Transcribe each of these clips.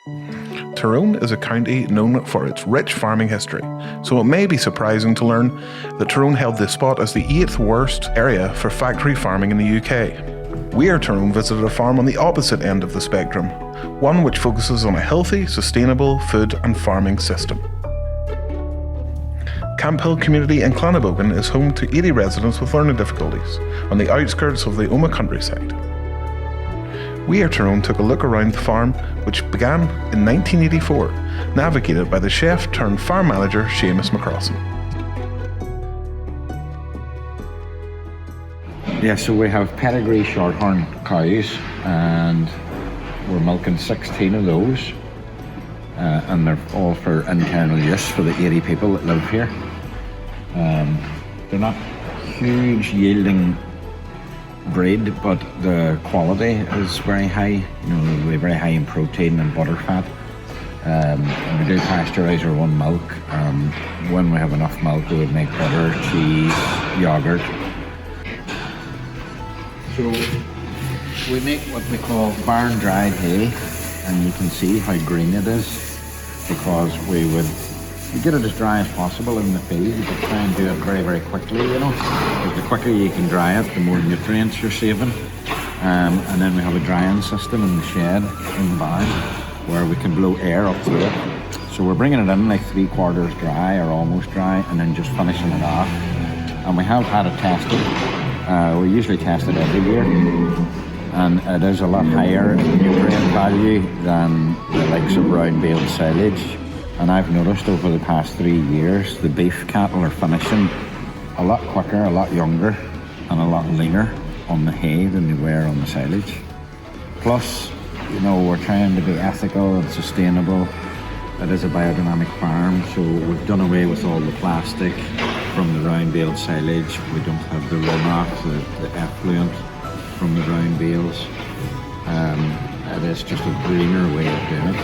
Tyrone is a county known for its rich farming history, so it may be surprising to learn that Tyrone held this spot as the 8th worst area for factory farming in the UK. We at Tyrone visited a farm on the opposite end of the spectrum, one which focuses on a healthy, sustainable food and farming system. Camphill Community Clanabogan is home to 80 residents with learning difficulties on the outskirts of the Omagh countryside. We at Tyrone took a look around the farm, which began in 1984, navigated by the chef turned farm manager Niamh McGovern. Yeah, so we have pedigree shorthorn cows, and we're milking 16 of those, and they're all for internal use for the 80 people that live here. They're not huge yielding breed, but the quality is very high. They're very high in protein and butter fat. And we do pasteurize our own milk. When we have enough milk, we would make butter, cheese, yogurt. So we make what we call barn dried hay, and you can see how green it is because we get it as dry as possible in the field, but try and do it very, very quickly, because the quicker you can dry it, the more nutrients you're saving. And then we have a drying system in the shed in the barn where we can blow air up through it. So we're bringing it in like 3/4 dry or almost dry, and then just finishing it off. And we have had it tested. We usually test it every year, and it is a lot higher in nutrient value than the likes of brown-baled silage. And I've noticed over the past 3 years, the beef cattle are finishing a lot quicker, a lot younger, and a lot leaner on the hay than they were on the silage. Plus, we're trying to be ethical and sustainable. It is a biodynamic farm, so we've done away with all the plastic from the round-baled silage. We don't have the runoff, the effluent from the round bales. It is just a greener way of doing it.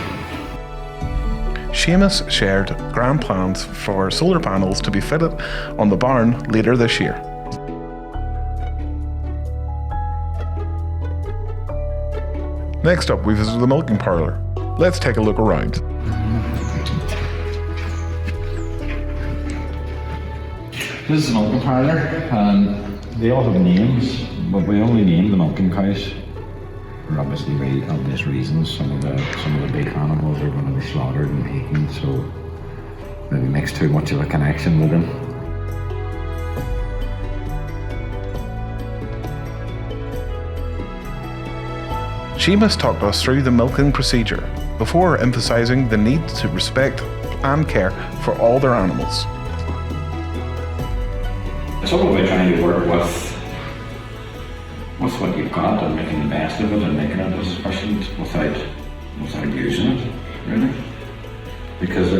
Seamus shared grand plans for solar panels to be fitted on the barn later this year. Next up, we visit the milking parlour. Let's take a look around. This is the milking parlour, and they all have names, but we only name the milking cows for obviously very obvious reasons. Some of the big animals are going to be slaughtered and eaten, so maybe makes too much of a connection with them. Seamus talked us through the milking procedure before emphasising the need to respect and care for all their animals. It's all about trying to work with what you've got and making the best of it and making it as efficient without using it, really. Because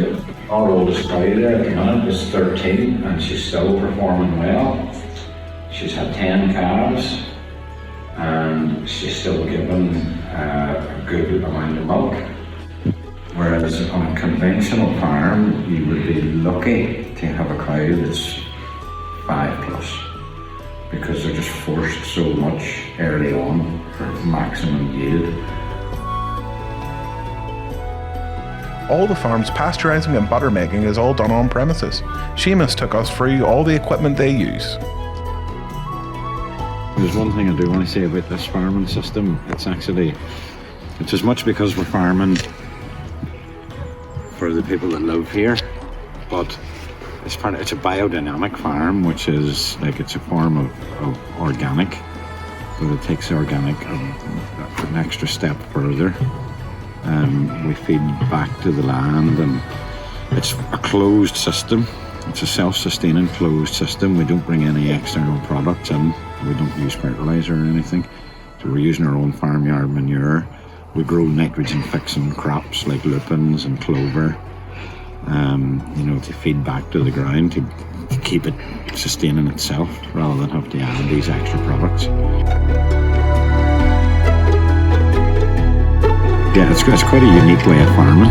our oldest cow there at the minute is 13 and she's still performing well. She's had 10 calves and she's still giving a good amount of milk. Whereas on a conventional farm, you would be lucky to have a cow that's 5+, because they're just forced so much early on for maximum yield. All the farm's pasteurising and butter making is all done on premises. Seamus took us through all the equipment they use. There's one thing I do want to say about this farming system. It's as much because we're farming for the people that live here, but it's a biodynamic farm, which is it's a form of organic, but it takes organic an extra step further. We feed back to the land, and it's a closed system. It's a self-sustaining closed system. We don't bring any external products in. We don't use fertilizer or anything. So we're using our own farmyard manure. We grow nitrogen-fixing crops like lupins and clover, to feed back to the ground to keep it sustaining itself rather than have to add these extra products. Yeah, it's quite a unique way of farming.